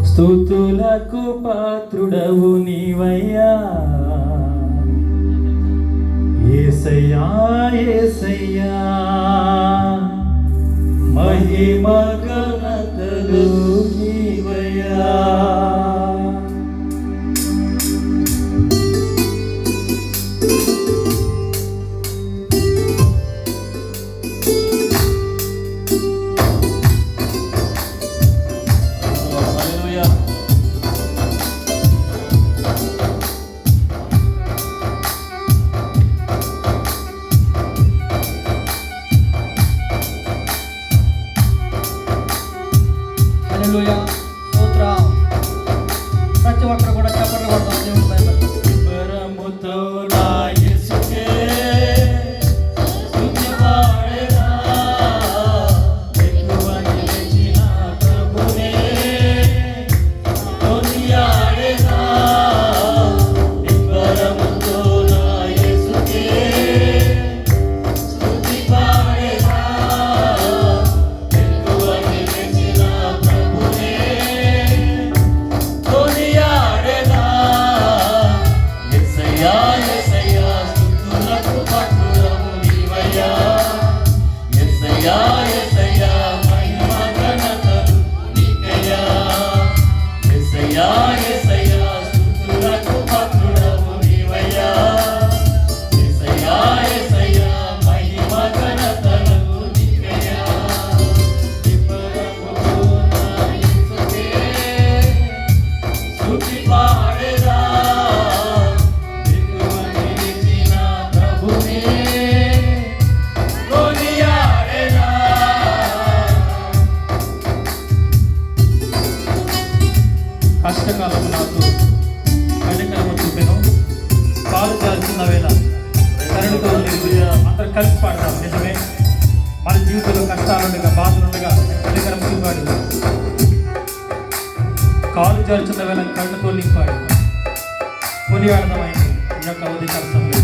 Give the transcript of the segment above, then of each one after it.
స్తుతులకు పాత్రుడవు నీవయ్యా, యేసయ్యా యేసయ్యా, మహిమ ఘనతలు నీవయ్యా. హల్లెలూయా, స్తోత్రం. ప్రతి ఒక్కరు కూడా చప్పట్లు కొడతాం దేవుని పైన. పరముతో నా యేసుకే స్తుతి పాడేదా, ఎక్కువ నిలిచిన ప్రభునే కొనియాడేదా. పరముతో నా యేసుకే స్తుతి పాడేదా, ఎక్కువ నిలిచిన ప్రభునే కొనియాడేదా. యేసయ్యా యేసయ్యా, స్తుతులకు పాత్రుడవు నీవయ్యా, యేసయ్యా యేసయ్యా, మహిమ ఘనతలు నీకయ్యా. యేసయ్యా యేసయ్యా, స్తుతులకు పాత్రుడవు నీవయ్యా, యేసయ్యా యేసయ్యా, మహిమ ఘనతలు నీకయ్యా. పరముతో నా యేసుకే స్తుతి పాడేదా, ఎక్కువ నిలిచిన ప్రభునే కొనియాడేదా. కష్టకాలం నాకు కనికరము చూపెను, కాలు చాల్చిన వేళ కరుణతో అందరు కలిసి పాడతాం. నిజమే, మన జీవితంలో కష్టాలుండగా బాధలుండగా కనికరం చూపాడు. కాలు జాల్చిన వేళ కళ్ళతో నింపాడు. కొనియాడదామైంది ఈ యొక్క ఉదయకాల సమయంలో.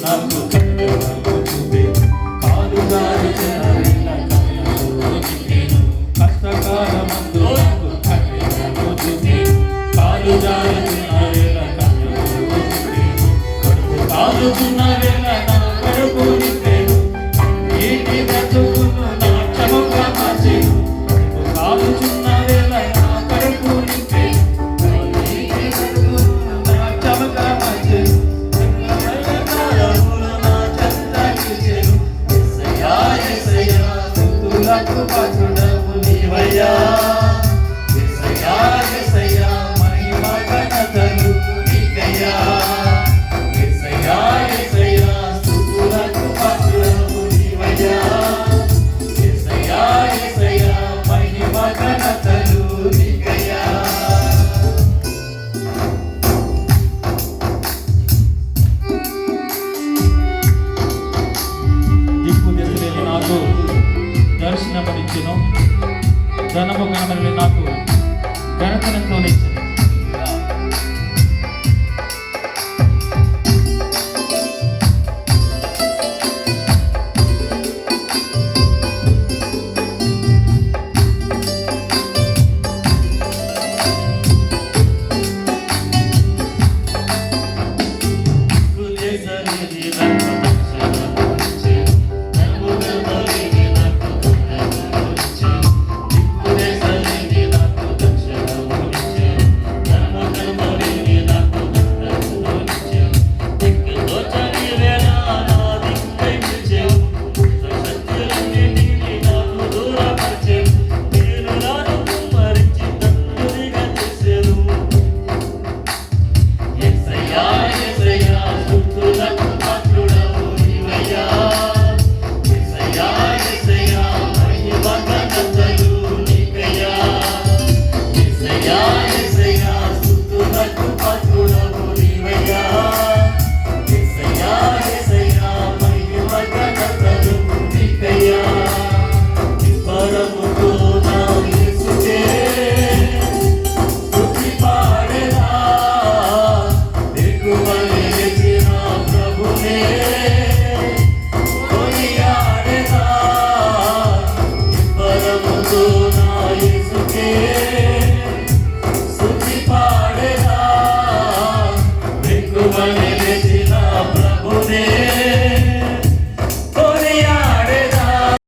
నాకు కనికరము చూపే, కాలు జాల్చిన వేళ కళ్ళతో నింపాడు. కష్టకాలమందు నాకు కనికరము చూపే, కాలు జాల్చిన వేళ కళ్ళతో నింపాడు. కడుపు కాలుతున్న వేళ నా కడుపుని